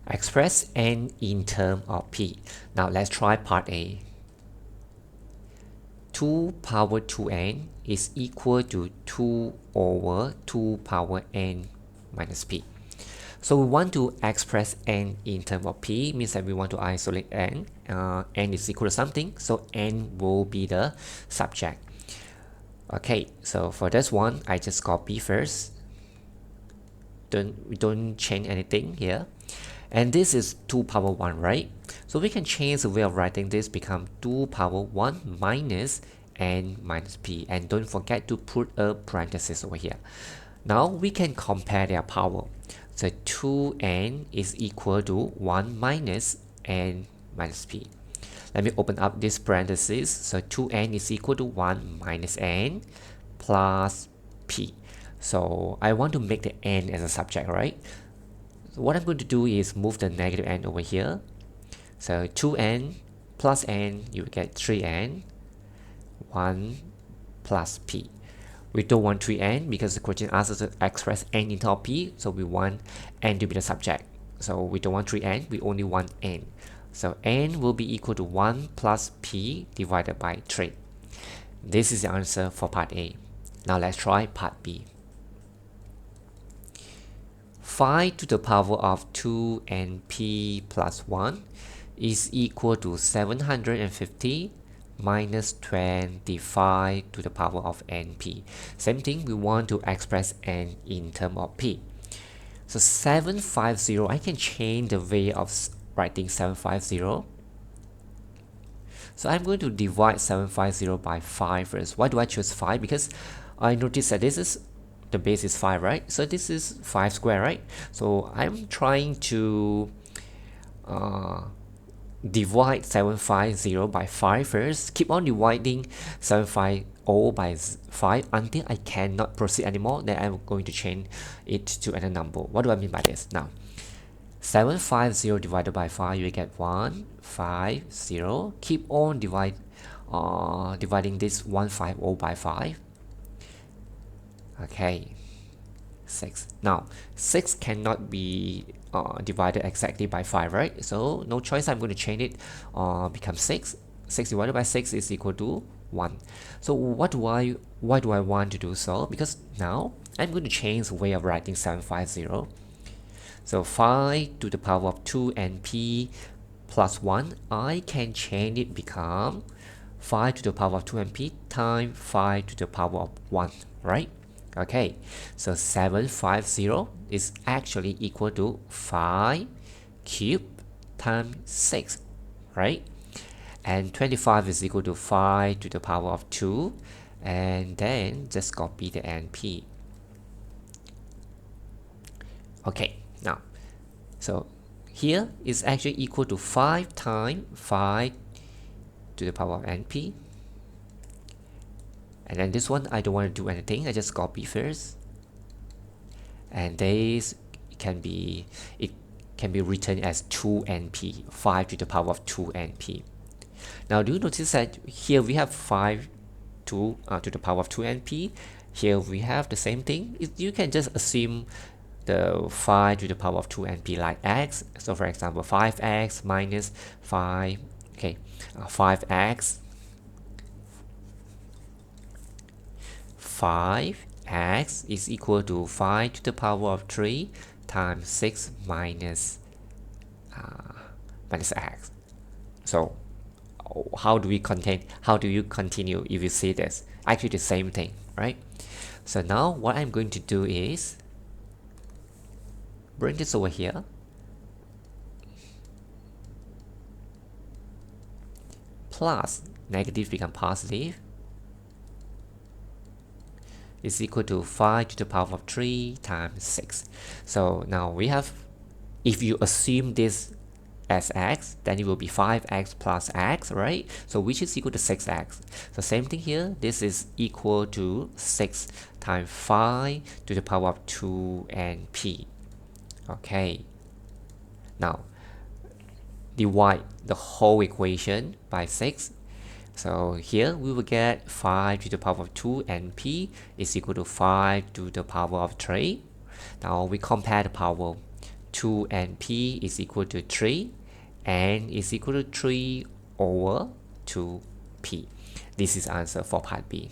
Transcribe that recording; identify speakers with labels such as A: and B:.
A: express n in terms of p. Now let's try part A. 2 power 2n is equal to 2 over 2 power n minus p. So we want to express n in terms of p, means that we want to isolate n. N is equal to something, so n will be the subject. Okay, so for this one, I just copy first. We don't change anything here. And this is 2 power 1, right? So we can change the way of writing this, become 2 power 1 minus n minus p. And don't forget to put a parenthesis over here. Now we can compare their power. So 2n is equal to 1 minus n minus p. Let me open up this parenthesis. So 2n is equal to 1 minus n plus p. So I want to make the n as a subject, right? So what I'm going to do is move the negative n over here. So 2n plus n, you get 3n, 1 plus p. We don't want 3n because the question asks us to express n in terms of p, so we want n to be the subject. So we don't want 3n, we only want n. So n will be equal to 1 plus p divided by 3. This is the answer for part A. Now let's try part B. 5 to the power of 2np plus 1 is equal to 750 minus 25 to the power of np. Same thing, we want to express n in terms of p. So 750, I can change the way of writing 750. So I'm going to divide 750 by 5 first. Why do I choose 5? Because I notice that this is the base is 5, right? So this is 5 square, right? So I'm trying to divide 750 by 5 first. Keep on dividing 750 by 5 until I cannot proceed anymore. Then I'm going to change it to another number. What do I mean by this? Now 750 divided by 5, you get 150. Keep on dividing this 150 by 5. Okay, 6. Now 6 cannot be divided exactly by 5, right? So no choice, I'm going to change it, become 6. 6 divided by 6 is equal to 1. So why do I want to do so? Because now I'm going to change the way of writing 750. So 5 to the power of 2 and p plus 1, I can change it become 5 to the power of 2 and p times 5 to the power of 1, right? Okay, so 750 is actually equal to 5 cubed times 6, right? And 25 is equal to 5 to the power of 2, and then just copy the np. Okay, now, so here is actually equal to 5 times 5 to the power of np. And then this one, I don't want to do anything, I just copy first. And this can be written as 2np, 5 to the power of 2np. Now do you notice that here we have 5 to the power of 2np. Here we have the same thing. You can just assume the 5 to the power of 2np like x. So for example, 5x minus 5, okay, 5x 5x is equal to 5 to the power of 3 times 6 minus x. So how do you continue if you see this? Actually the same thing, right? So now what I'm going to do is bring this over here. Plus negative become positive is equal to 5 to the power of 3 times 6. So now we have, if you assume this as x, then it will be 5x plus x, right? So which is equal to 6x. So same thing here, this is equal to 6 times 5 to the power of 2 and p. Okay, now divide the whole equation by 6. So here we will get 5 to the power of 2 and p is equal to 5 to the power of 3. Now we compare the power. 2 and p is equal to 3, and is equal to 3 over 2p. This is answer for part B.